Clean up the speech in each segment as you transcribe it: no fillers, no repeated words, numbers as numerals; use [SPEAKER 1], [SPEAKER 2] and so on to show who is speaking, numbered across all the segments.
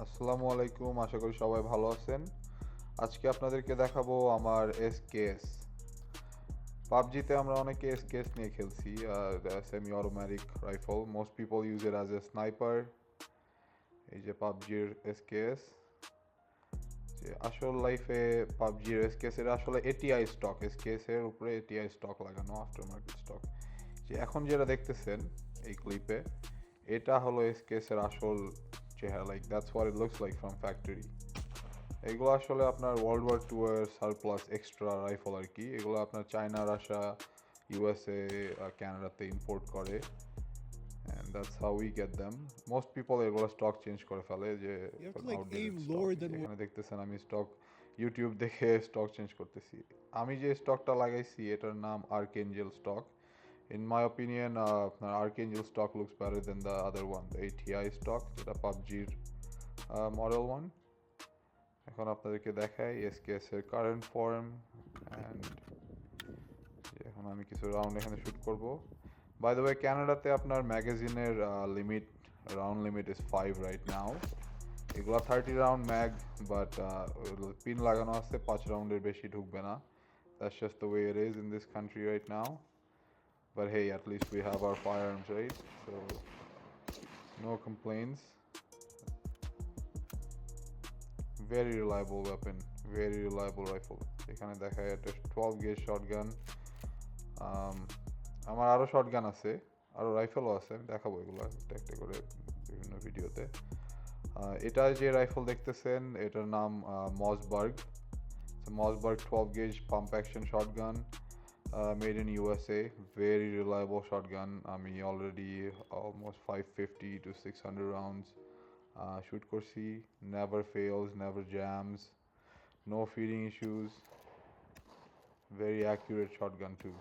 [SPEAKER 1] আসসালামু আলাইকুম, আশা করি সবাই ভালো আছেন। আজকে আপনাদেরকে দেখাবো আমার এসকেএস। পাবজিতে আমরা অনেকে এসকেএস নিয়ে খেলছি, semi automatic rifle. Most people use it as a sniper. এই যে পাবজির এসকেএস, যে আসল লাইফে পাবজির এসকেএস এর আসলে এটিআই স্টক, এসকেএস এর উপরে এটিআই স্টক লাগানো, আফটার মার্কেট স্টক। যে এখন যেটা দেখতেছেন এই ক্লিপে, এটা হলো এসকেএস এর আসল চেহারা। Like that's what it looks like from factory. এগুলো আসলে আপনার ওয়ার্ল্ড ওয়ার 2 এর সারপ্লাস এক্সট্রা রাইফেল আর কি। এগুলো আপনার চায়না, রাশিয়া, ইউএসএ, কানাডাতে ইম্পোর্ট করে, and that's how we get them. Most people এগুলো স্টক চেঞ্জ করে ফেলে, যে
[SPEAKER 2] You have to like
[SPEAKER 1] outdated
[SPEAKER 2] aim
[SPEAKER 1] stock.
[SPEAKER 2] lower than what.
[SPEAKER 1] এখানে দেখতেছেন আমি স্টক ইউটিউব দেখে স্টক চেঞ্জ করতেছি। আমি যে স্টকটা লাগাইছি এটার নাম আর্কেঞ্জেল stock. In my opinion, Archangel stock looks better than the other one, the ATI stock, যেটা পাবজির মডেল ওয়ান। এখন আপনাদেরকে দেখাই এসকেএস এর কারেন্ট ফর্ম, অ্যান্ড এখন আমি কিছু রাউন্ড এখানে শুট করব। বাই দ্য ওয়ে, ক্যানাডাতে আপনার ম্যাগাজিনের limit, round limit is 5 right now. এগুলো 30 রাউন্ড ম্যাগ, বাট পিন লাগানো আছে, 5 রাউন্ডের বেশি ঢুকবে না। That's just the way it is in this country right now. But hey, at least we have our firearms, right? So no complaints. Very reliable weapon, very reliable rifle. এখানে দেখা একটা 12 gauge shotgun. আমার আরও shotgun আছে, আরও রাইফেলও আছে, আমি দেখাবো এগুলো একটা একটা করে বিভিন্ন ভিডিওতে। এটা যে রাইফেল দেখতেছেন এটার নাম মসবার্গ। মসবার্গ 12 gauge pump action shotgun, made in USA. Very reliable shotgun. আমি already almost 550 to 600 rounds shoot করছি. Never fails, never jams, no feeding issues. Very accurate shotgun too.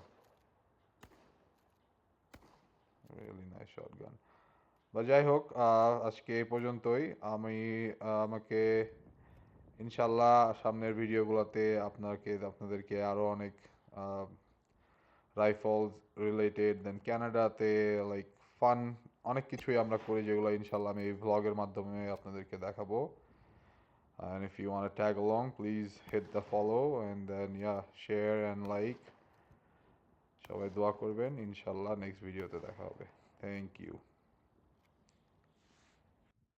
[SPEAKER 1] Really nice shotgun. বা যাই হোক, আজকে এই পর্যন্তই। আমি আমাকে ইনশাল্লাহ সামনের ভিডিওগুলোতে আপনাদেরকে আরও অনেক রাইফেলস রিলেটেড, দেন ক্যানাডাতে লাইক ফান অনেক কিছুই আমরা করি, যেগুলো ইনশাল্লাহ আমি এই ভ্লগের মাধ্যমে আপনাদেরকে দেখাবো। And if you want to tag along, please hit the follow and then yeah, share and like. সবাই দোয়া করবেন, ইনশাল্লাহ নেক্সট ভিডিওতে দেখা হবে। Thank you.